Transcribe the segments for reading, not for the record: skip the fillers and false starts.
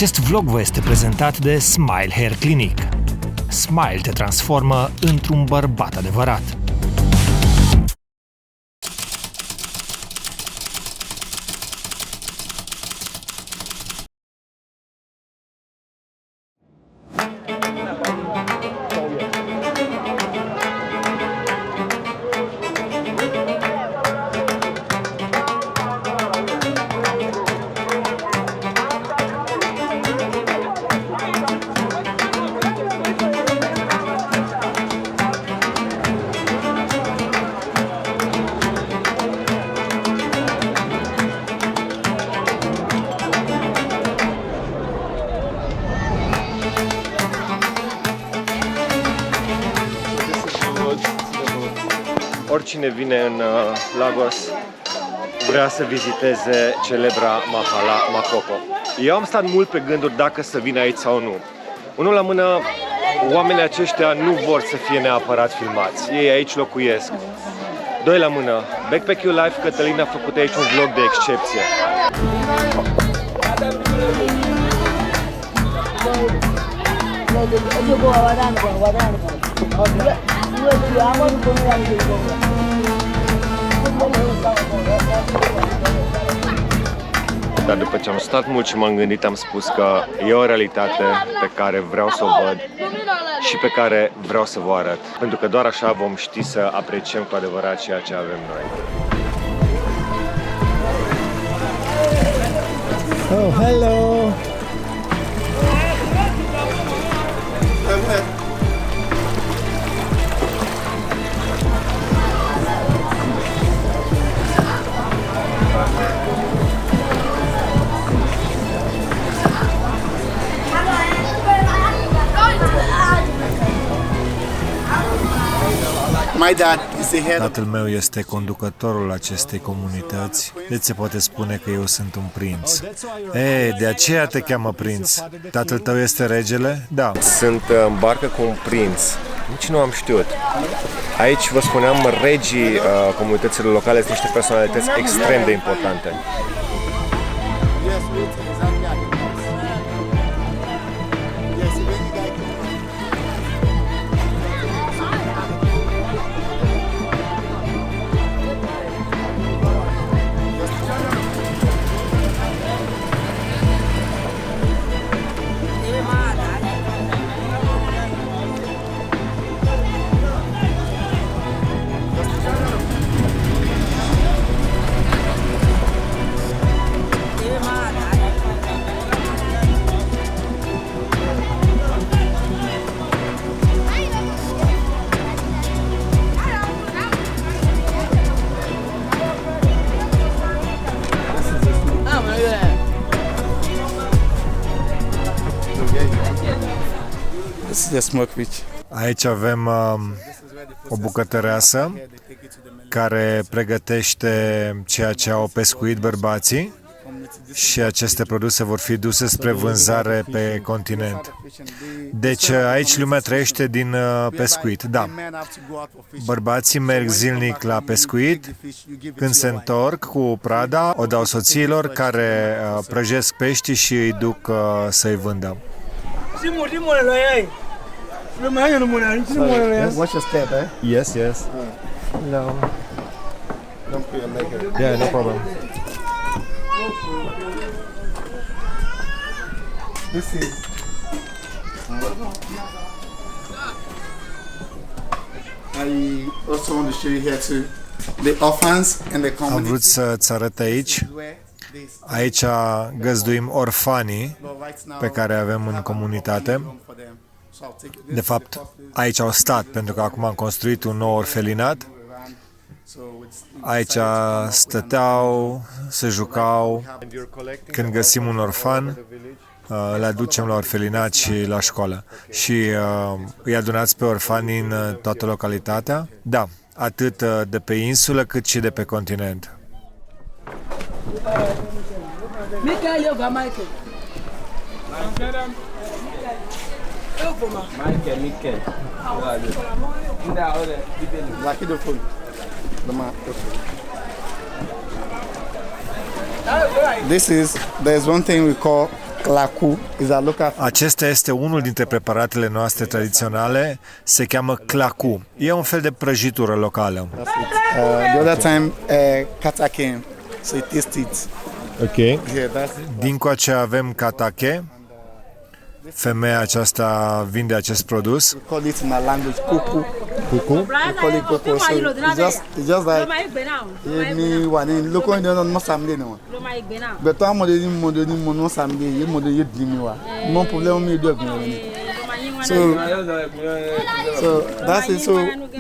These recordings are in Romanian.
Acest vlog vă este prezentat de Smile Hair Clinic. Smile te transformă într-un bărbat adevărat. Oricine vine în Lagos vrea să viziteze celebra Mahala Makoko. Eu am stat mult pe gânduri dacă să vin aici sau nu. Unul la mână, oamenii aceștia nu vor să fie neapărat filmați. Ei aici locuiesc. Doi la mână, Backpack Your Life Cătălin a făcut aici un vlog de excepție. Dar după ce am stat mult și m-am gândit, am spus că e o realitate pe care vreau să o văd și pe care vreau să vă arăt. Pentru că doar așa vom ști să apreciem cu adevărat ceea ce avem noi. Oh, hello! Tatăl meu este conducătorul acestei comunități, deci se poate spune că eu sunt un prinț. Ei, de aceea te cheamă prinț. Tatăl tău este regele? Da. Sunt în barcă cu un prinț. Nici nu am știut. Aici, vă spuneam, regii comunităților locale sunt niște personalități extrem de importante. Aici avem o bucătăreasă care pregătește ceea ce au pescuit bărbații și aceste produse vor fi duse spre vânzare pe continent. Deci aici lumea trăiește din pescuit, da. Bărbații merg zilnic la pescuit, când se întorc cu prada, o dau soțiilor care prăjesc pești și îi duc să-i vândă. What's your step, eh? Yes, yes. No. Don't put your leg here. Yeah, no problem. This is... I also want to show you here too. The orphans and the community. Am vrut să-ți arăt aici. Aici găzduim orfanii pe care avem în comunitate. De fapt, aici au stat, pentru că acum am construit un nou orfelinat. Aici stăteau, se jucau. Când găsim un orfan, le aducem la orfelinat și la școală. Și îi adunați pe orfani în toată localitatea? Da, atât de pe insulă cât și de pe continent. Michael. Laki do fogo. There's one thing we call Klaku is a local. Acesta este unul dintre preparatele noastre tradiționale, se cheamă clacu. E un fel de prăjitură locală. The other time, kata came, so it tastes it. Ok. Yeah, that's Dincoace avem katake. Femeia aceasta vinde acest produs. we call it in my language kuku. Cucu. We call it kuku. So it's just like anyone in local Indian no samle no. But to amode ni mo no samle, ye mo de ye di mi wa. Mon problem mi do gbin. So that's it. So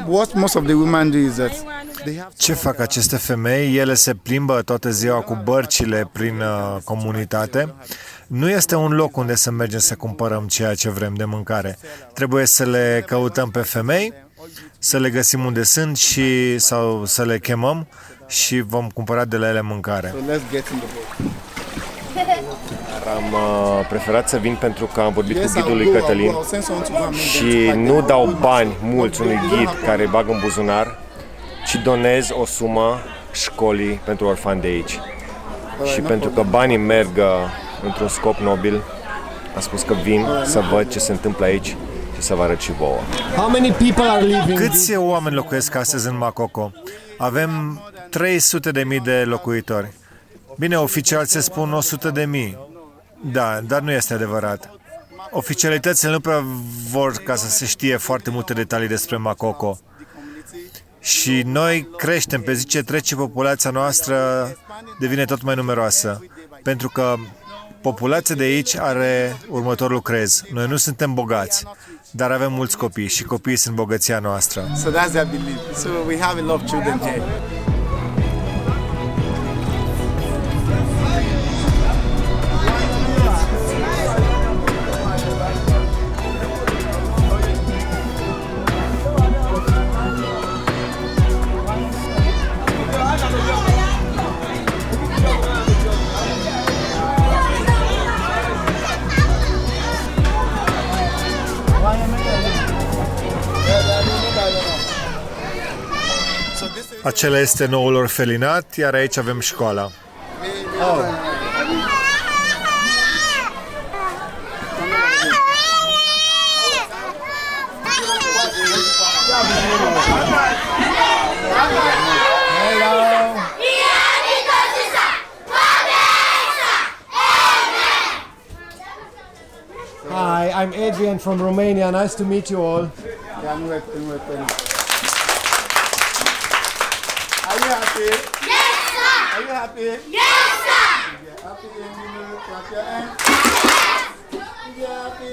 what most of the women do is that they have Ce fac aceste femei? Ele se plimbă toată ziua cu bărcile prin comunitate. Nu este un loc unde să mergem să cumpărăm ceea ce vrem de mâncare. Trebuie să le căutăm pe femei, să le găsim unde sunt sau să le chemăm și vom cumpăra de la ele mâncare. so let's get in the boat. Am preferat să vin pentru că am vorbit cu Yes, ghidul lui I'll Cătălin I'll send someone to go and meet them și to find nu them. dau bani mulți unui ghid care îi bag în buzunar, ci donez o sumă școlii pentru orfani de aici. Și pentru că banii merg într-un scop nobil, am spus că vin să văd ce se întâmplă aici și să vă arăt și vouă. How many people are living? Câți oameni locuiesc astăzi în Makoko? Avem 300.000 de locuitori. Bine, oficial se spun 100.000. Da, dar nu este adevărat. Oficialitățile nu prea vor ca să se știe foarte multe detalii despre Makoko. Și noi creștem, pe zi ce trece populația noastră devine tot mai numeroasă. Pentru că populația de aici are următorul crez. Noi nu suntem bogați, dar avem mulți copii și copiii sunt bogăția noastră. So that's their belief. So we have a lot of children here. Acela este noul orfelinat, iar aici avem școala. Hi, I'm Adrian from Romania. Nice to meet you all. Yeah, I'm welcome. Are you happy? Yes, sir! Are you happy? Yes, sir! Yeah, happy and you clap your hands. Yeah, happy.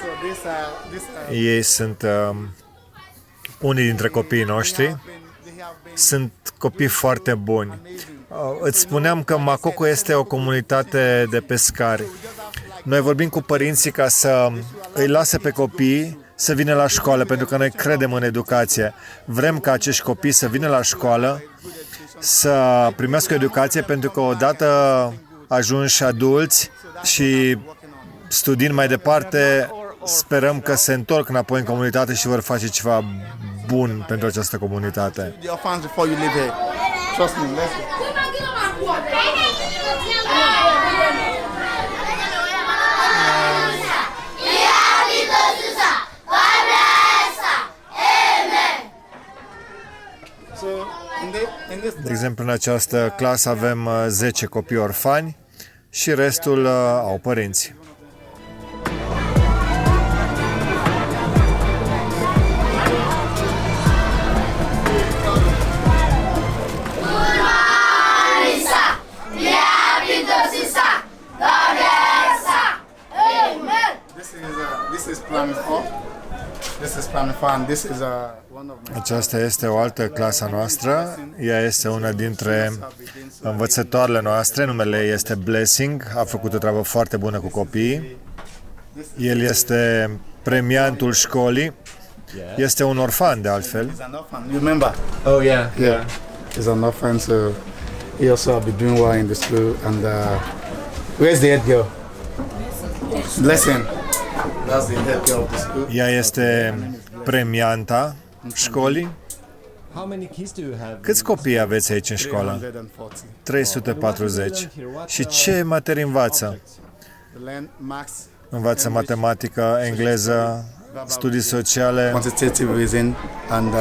So Ei sunt unii dintre copiii noștri. Sunt copii foarte buni. Îți spuneam că Makoko este o comunitate de pescari. Noi vorbim cu părinții ca să îi lase pe copii să vină la școală, pentru că noi credem în educație. Vrem ca acești copii să vină la școală, să primească o educație, pentru că odată ajunși adulți și studiind mai departe, sperăm că se întorc înapoi în comunitate și vor face ceva bun pentru această comunitate. the orphans before you live here. Trust me. Let's go. So in this De exemplu, în această clasă avem 10 copii orfani și restul au părinți. this is Planet 4. This is Planet 4 and this is one of my Aceasta este o altă clasă a noastră. Ea este una dintre învățătoarele noastre. Numele ei este Blessing. A făcut o treabă foarte bună cu copiii. El este premiantul școlii. Este un orfan, de altfel. He's an orphan. You remember? Oh yeah. Yeah. He's an orphan, so he also will be doing well in the school. And where's the head girl? Blessing. That's the head girl of the school. Ea este premianta școlii. How many kids do you have? Câți copii aveți aici în școală? 340. Și ce materii învață? Învață matematică, engleză, studii sociale. Quantitative reason and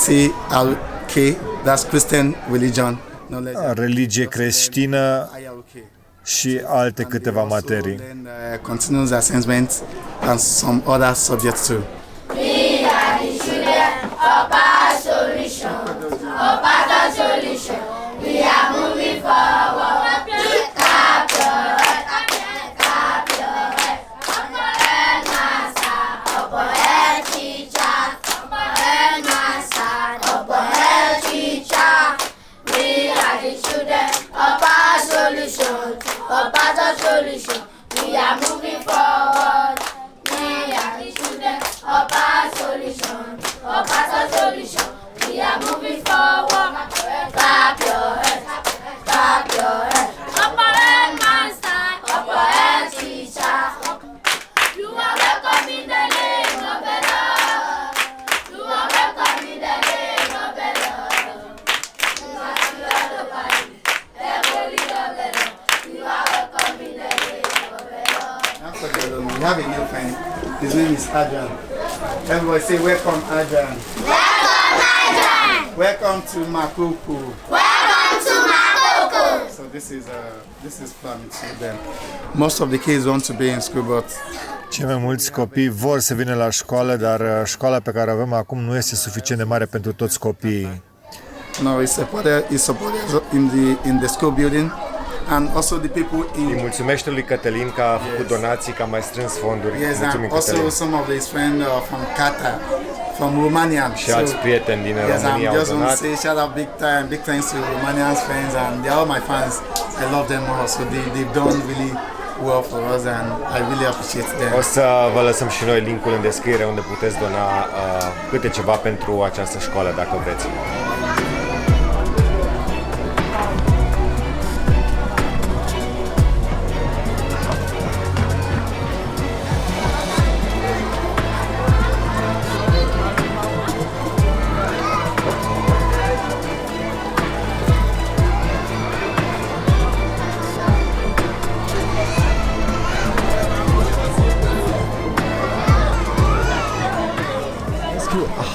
CLK, that's Christian religion. Religie creștină și alte câteva materii. Continuous assessment and some other subjects too. We are the children of our solution, of our solution. We are moving forward. Clap your head, clap your head. Up ahead, master. Up ahead, teacher. Up ahead, master. Up ahead, teacher. We are the children of our solution, of our solution. We are moving forward. We are the children of our solution, of our solution. We are moving forward. Clap your head, clap your head. Up ahead, master, up ahead, teacher. You are welcome in the name of the Lord. You are welcome in the name of the Lord. You are the body, the holy of the Lord. You are welcome in the name of the Lord. We have a new friend. His name is Adrian. Everybody say welcome, Adrian. Welcome, Adrian. Welcome to Makuku. Welcome to Makoko. So this is fun to them. Most of the kids want to be in school, but Cei mai mulți copii vor să vină la școală, dar școala pe care o avem acum nu este suficient de mare pentru toți copiii. no, it's supported in the school building, and also the people Îi in. mulțumește lui Cătălin că a făcut donații, că a mai strâns fonduri. Yes, Mulțumim, and also Cătălin. some of his friends from Qatar, from Romania. Și alți prieteni din yes, România I'm au just want to donat. say shout out big thanks to Romanian's friends, and they're all my fans. I love them all, so they've done really well for us, and I really appreciate them. O să vă lăsăm și noi linkul în descriere unde puteți dona câte ceva pentru această școală, dacă vreți.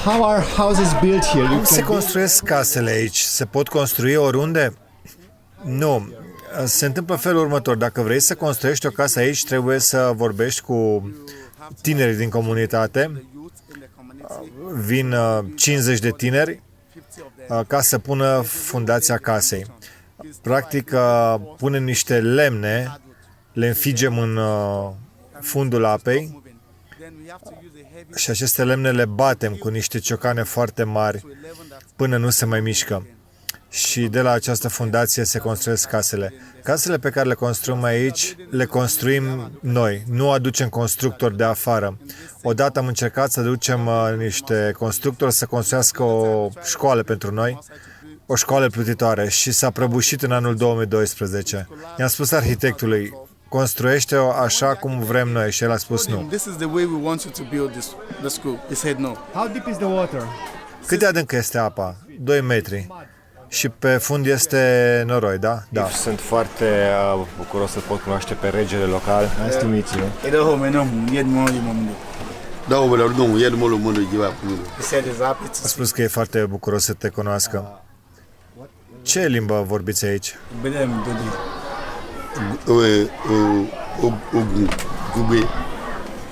How are houses built here? You Cum se can build- construiesc casele aici? Se pot construi oriunde? Nu. Se întâmplă felul următor. Dacă vrei să construiești o casă aici, trebuie să vorbești cu tinerii din comunitate. Vin 50 de tineri ca să pună fundația casei. Practic, punem niște lemne, le înfigem în fundul apei și aceste lemne le batem cu niște ciocane foarte mari până nu se mai mișcă. Și de la această fundație se construiesc casele. Casele pe care le construim aici, le construim noi. Nu aducem constructori de afară. Odată am încercat să aducem niște constructori să construiască o școală pentru noi, o școală plutitoare, și s-a prăbușit în anul 2012. I-am spus arhitectului, construiește-o așa cum vrem noi, și el a spus nu. This is the way we want you to build the school. He said no. How deep is the water? Cât de adâncă este apa? 2 metri. Și pe fund este noroi, da? Da. Sunt foarte bucuros să pot cunoaște pe regele local. Nice to meet you. He said he's happy to A spus că e foarte bucuros să te cunoască. Ce limbă vorbiți aici?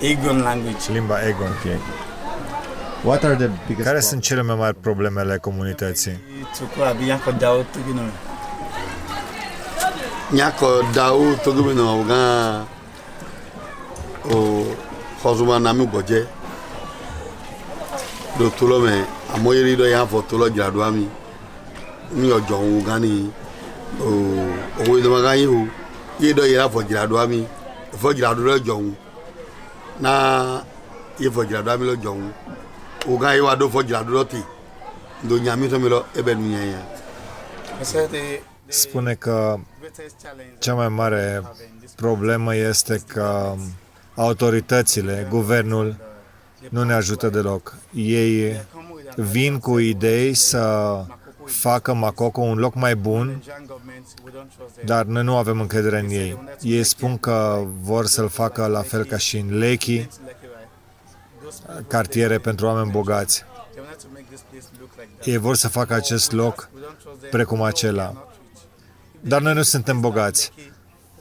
Egon language. Limba Egon. What are the biggest Care sunt cele mai mari problemele comunității? Nyako dau togo na oga o khozuma na mi boje do tulo me amoyiri do ya fo tulo gradu ami mi ojo un gani o we do maga yi ye do ya fo gradu ami fo gradu lo jo na ye fo gradu ami lo jo o ga yi wa do fo gradu lo ti do nyami to mi lo ebe nu nya. Spune că cea mai mare problemă este că autoritățile, guvernul, nu ne ajută deloc. Ei vin cu idei să facă Makoko un loc mai bun, dar noi nu avem încredere în ei. Ei spun că vor să-l facă la fel ca și în Lekki, cartiere pentru oameni bogați. Ei vor să facă acest loc precum acela. Dar noi nu suntem bogați.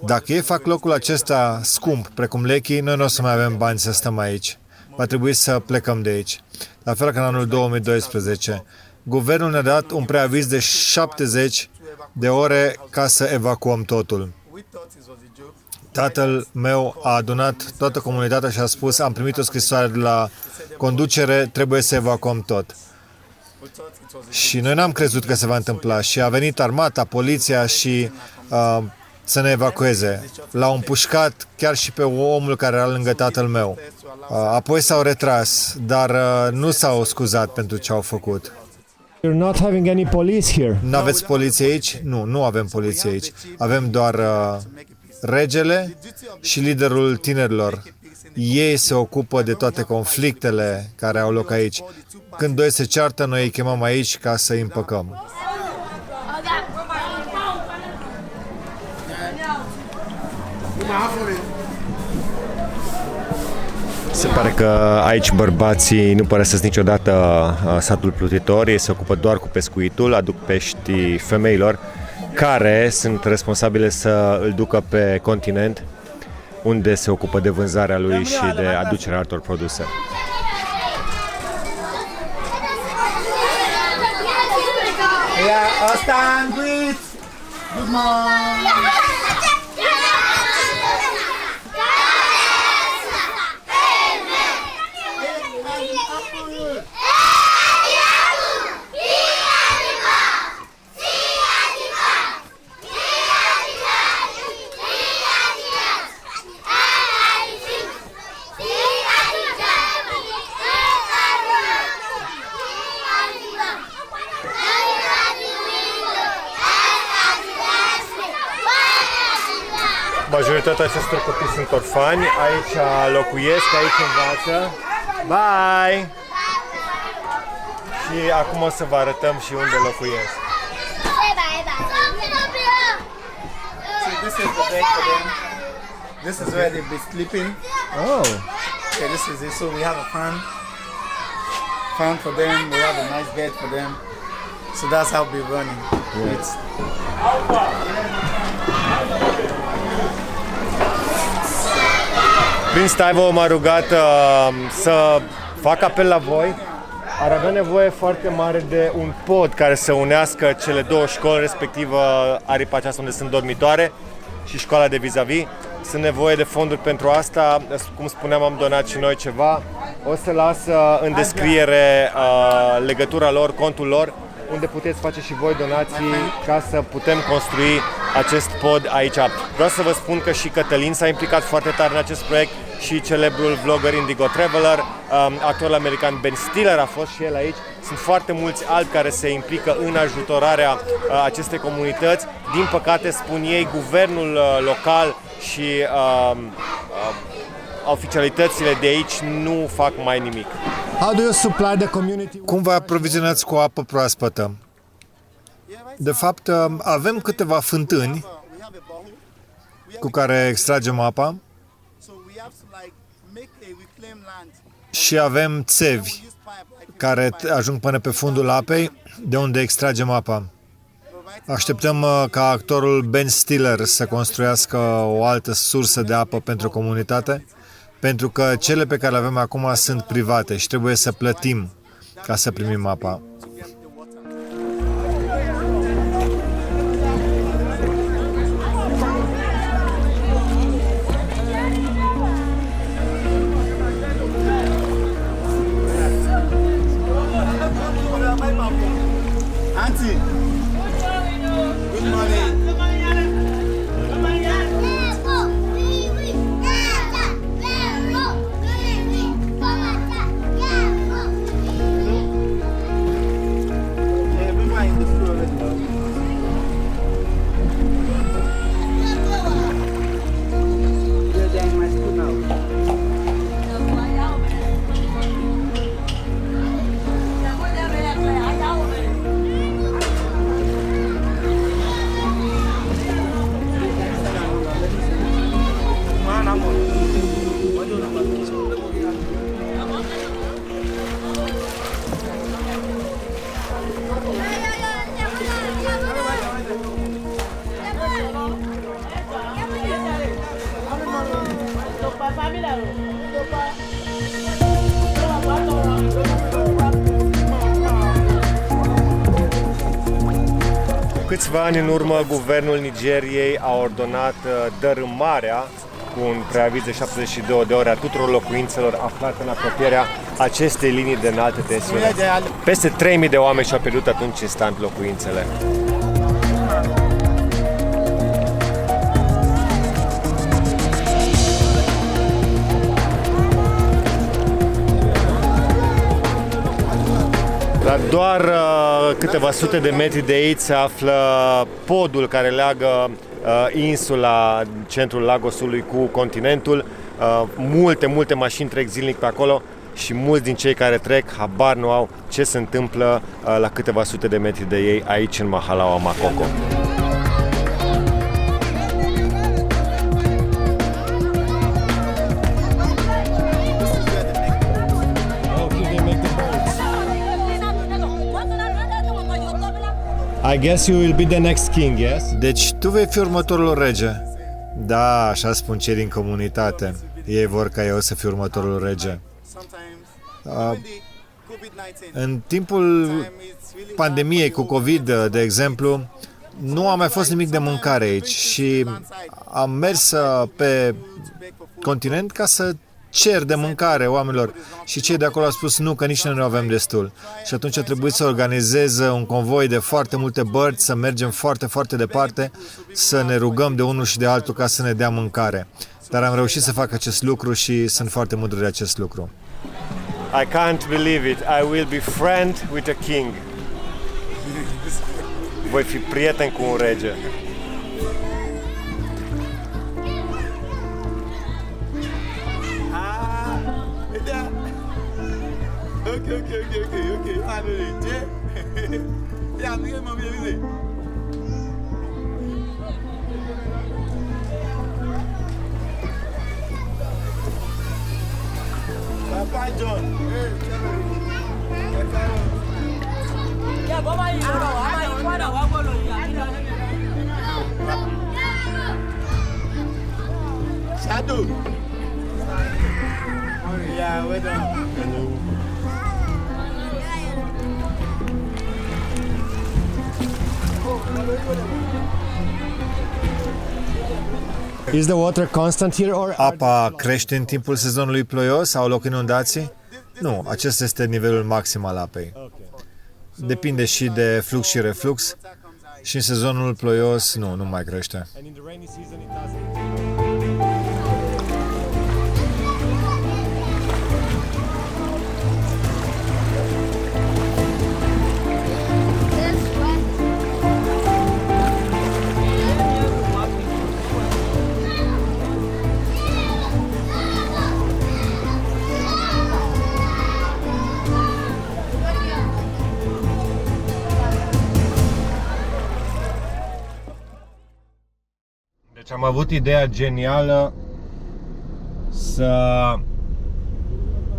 Dacă ei fac locul acesta scump, precum Lekki, noi nu o să mai avem bani să stăm aici. Va trebui să plecăm de aici. La fel ca în anul 2012. Guvernul ne-a dat un preaviz de 70 de ore ca să evacuăm totul. Tatăl meu a adunat toată comunitatea și a spus: am primit o scrisoare de la conducere, trebuie să evacuăm tot. Și noi n-am crezut că se va întâmpla și a venit armata, poliția și să ne evacueze. L-au împușcat chiar și pe omul care era lângă tatăl meu. Apoi s-au retras, dar nu s-au scuzat pentru ce au făcut. You're not having any police here. Nu aveți poliție aici? Nu, nu avem poliție aici. Avem doar regele și liderul tinerilor. Ei se ocupă de toate conflictele care au loc aici. Când doi se ceartă, noi îi chemăm aici ca să îi împăcăm. Se pare că aici bărbații nu părăsesc niciodată satul plutitor, ei se ocupă doar cu pescuitul, aduc pești femeilor care sunt responsabile să îl ducă pe continent, unde se ocupă de vânzarea lui și de aducerea altor produse. Majoritatea acestor copii sunt orfani, aici locuiesc, aici învață. Bye! Și acum o să vă arătăm și unde locuiesc. So this is the bed for them. This is where they'll be sleeping. Oh. Okay, this is it. So we have a fan for them. We have a nice bed for them. So that's how we're running. It's Prince Taiwo m-a rugat să fac apel la voi. Ar avea nevoie foarte mare de un pod care să unească cele două școli, respectiv aripa aceasta unde sunt dormitoare și școala de vis-a-vis. Sunt nevoie de fonduri pentru asta. Cum spuneam, am donat și noi ceva. O să las în descriere legătura lor, contul lor, unde puteți face și voi donații ca să putem construi acest pod aici. Vreau să vă spun că și Cătălin s-a implicat foarte tare în acest proiect și celebrul vlogger Indigo Traveler, actorul american Ben Stiller a fost și el aici. Sunt foarte mulți alți care se implică în ajutorarea acestei comunități. Din păcate, spun ei, guvernul local și oficialitățile de aici nu fac mai nimic. How do you supply the community? Cum vă aprovizionați cu apă proaspătă? De fapt, avem câteva fântâni cu care extragem apa și avem țevi care ajung până pe fundul apei, de unde extragem apa. Așteptăm ca actorul Ben Stiller să construiască o altă sursă de apă pentru comunitate, pentru că cele pe care le avem acum sunt private și trebuie să plătim ca să primim apa. Auntie, good morning. câțiva ani în urmă, guvernul Nigeriei a ordonat dărâmarea cu un preaviz de 72 de ore a tuturor locuințelor aflate în apropierea acestei linii de înaltă tensiune. Peste 3000 de oameni și-au pierdut atunci instant locuințele. La doar câteva sute de metri de aici se află podul care leagă insula, centrul Lagosului cu continentul. Multe mașini trec zilnic pe acolo și mulți din cei care trec habar nu au ce se întâmplă la câteva sute de metri de ei aici în Mahalaua Makoko. I guess you will be the next king, yes? Deci tu vei fi următorul rege. Da, așa spun cei din comunitate. Ei vor ca eu să fiu următorul rege. În timpul pandemiei cu COVID, de exemplu, nu a mai fost nimic de mâncare aici și am mers pe continent ca să cer de mâncare oamenilor și cei de acolo au spus nu, că nici noi nu avem destul. Și atunci a trebuit să organizez un convoi de foarte multe bărți, să mergem foarte departe, să ne rugăm de unul și de altul ca să ne dea mâncare. Dar am reușit să fac acest lucru și sunt foarte mândru de acest lucru. I can't believe it. I will be friend with a king. Voi fi prieten cu un rege. Shadow. Yeah, well done. Is the water constant here or Apa crește în timpul sezonului ploios sau au loc inundații? Nu, acesta este nivelul maxim al apei. Depinde și de flux și reflux și în sezonul ploios nu mai crește. Deci am avut ideea genială să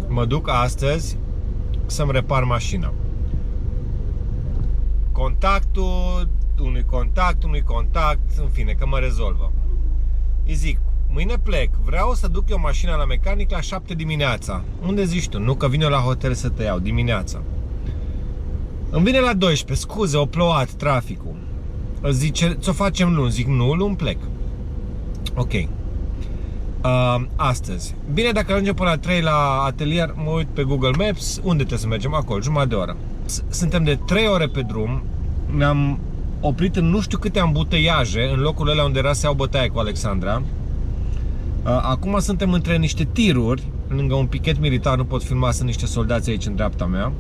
mă duc astăzi să-mi repar mașina. Contactul, unui contact, în fine, că mă rezolvă. Îi zic, mâine plec, vreau să duc eu mașina la mecanic la 7 dimineața. Unde zici tu? Nu, că vin eu la hotel să te iau dimineața. Îmi vine la 12, scuze, o plouat traficul. Zice, ți-o facem luni. Zic, nu, luni plec. Ok. Astăzi. Bine, dacă ajungem până la 3 la atelier, mă uit pe Google Maps. Unde trebuie să mergem? Acolo, jumătate de oră. Suntem de 3 ore pe drum. Ne-am oprit în nu știu câte ambuteiaje, în locurile alea unde era să iau bătaie cu Alexandra. Acum suntem între niște tiruri, lângă un pichet militar, nu pot filma, sunt niște soldați aici în dreapta mea.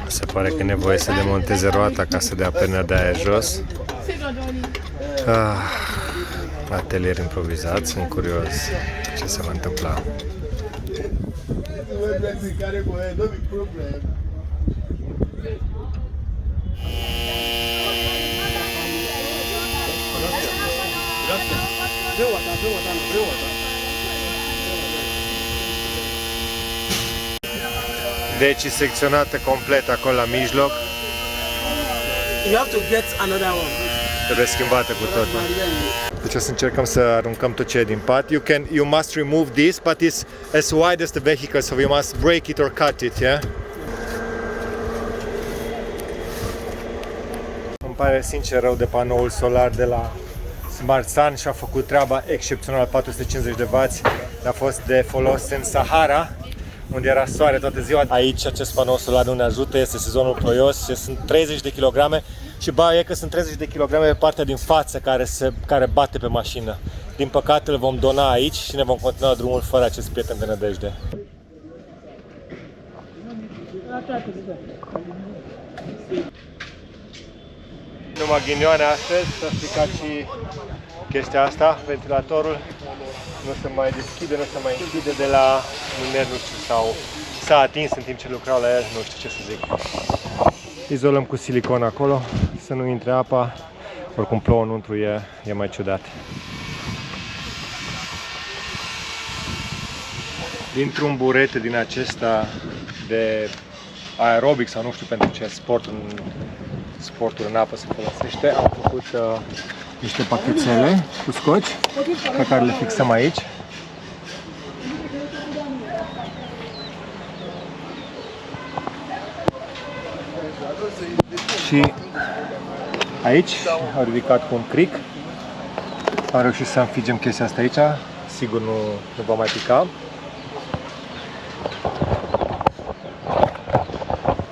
Se pare că e nevoie să demonteze roata ca să dea perna de aia jos. Atelier improvizat, sunt curios ce se va întâmpla. Deci e secționată complet acolo la mijloc. You have to get another one. Trebuie schimbată cu totul. Deci o să încercăm să aruncăm tot ce e din pat. You must remove this, but it's as wide as the vehicle, so you must break it or cut it, yeah? Îmi pare sincer rău de panoul solar de la Smart Sun și a făcut treaba excepțională, 450 de W. A fost de folos în Sahara, unde era soare toată ziua. Aici acest panou solar nu ne ajută, este sezonul ploios, sunt 30 de kilograme și e că sunt 30 de kilograme pe partea din față care bate pe mașină. Din păcate îl vom dona aici și ne vom continua drumul fără acest prieten de nădejde. Numai ghinioane astăzi, s-a stricat și chestia asta, ventilatorul nu se mai deschide, nu se mai închide de la mâner, nu știu, sau s-a atins în timp ce lucrau la el, nu știu ce să zic. Izolăm cu silicon acolo, să nu intre apa, oricum plouă înăuntru, e mai ciudat. Dintr-un burete din acesta de aerobic sau nu știu pentru ce sportul în apă se folosește, am făcut niște pachetele cu scoci pe care le fixăm aici. Și aici au ridicat cu un cric. Am reușit să înfigem chestia asta aici. Sigur nu va mai pica.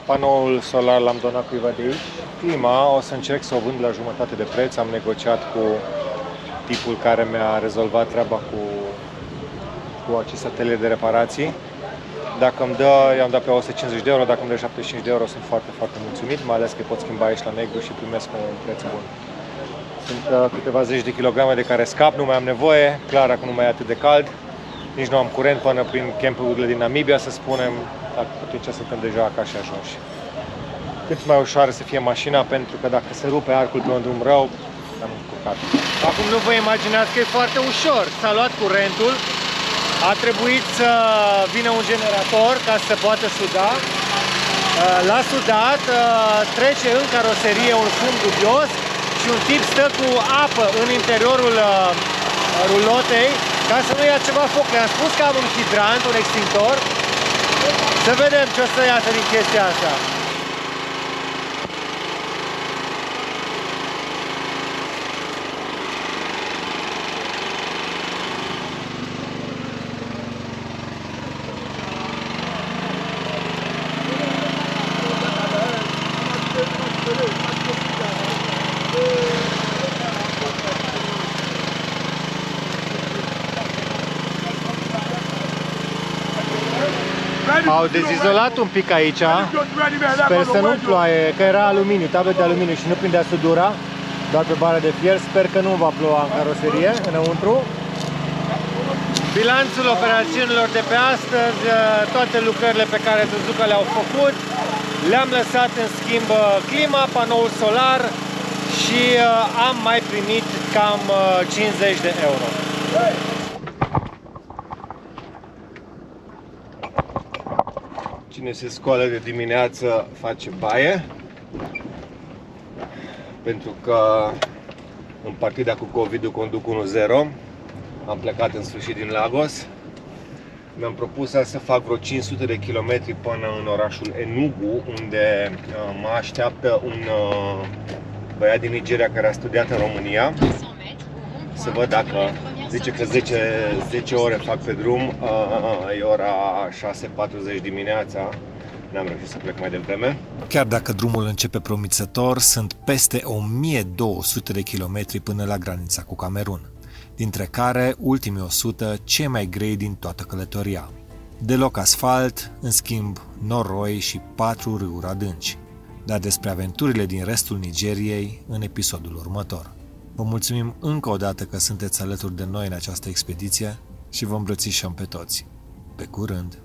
Panoul solar l-am donat cuiva de aici. Clima o să încerc să o vând la jumătate de preț. Am negociat cu tipul care mi-a rezolvat treaba cu acest atelier de reparații. Dacă îmi dă, i-am dat pe 150 de euro, dacă îmi dă 75 de euro, sunt foarte, foarte mulțumit, mai ales că pot schimba aici la negru și primesc un preț bun. Sunt câteva zeci de kilograme de care scap, nu mai am nevoie, clar acum nu mai e atât de cald, nici nu am curent până prin campurile din Namibia, să spunem, dacă atunci suntem deja acasă și ajunși. Cât mai ușoară să fie mașina, pentru că dacă se rupe arcul pe un drum rău, am încurcat. Acum nu vă imaginați că e foarte ușor, s-a luat curentul. A trebuit să vină un generator ca să se poată suda. L-a sudat, trece în caroserie un fum dubios și un tip stă cu apă în interiorul rulotei ca să nu ia ceva foc. Le-am spus că am un hidrant, un extintor. Să vedem ce o să iasă din chestia asta. Au dezizolat un pic aici, sper să nu ploaie, că era aluminiu, tablă de aluminiu și nu prindea sudura, doar pe bară de fier, sper că nu va ploua în caroserie, înăuntru. Bilanțul operațiunilor de pe astăzi, toate lucrările pe care Suzuka le-au făcut, le-am lăsat în schimb clima, panoul solar și am mai primit cam 50 de euro. Cine se scoală de dimineață face baie, pentru că în partida cu COVID-ul conduc 1-0. Am plecat în sfârșit din Lagos. Mi-am propus să fac vreo 500 de kilometri până în orașul Enugu, unde mă așteaptă un băiat din Nigeria care a studiat în România. Să văd dacă zice că 10 ore fac pe drum, e ora 6:40 dimineața, n-am reușit să plec mai devreme. Chiar dacă drumul începe promițător, sunt peste 1200 de kilometri până la granița cu Camerun, dintre care ultimii 100 cei mai grei din toată călătoria. Deloc asfalt, în schimb noroi și 4 râuri adânci. Dar despre aventurile din restul Nigeriei în episodul următor. Vă mulțumim încă o dată că sunteți alături de noi în această expediție și vă îmbrățișăm pe toți. Pe curând!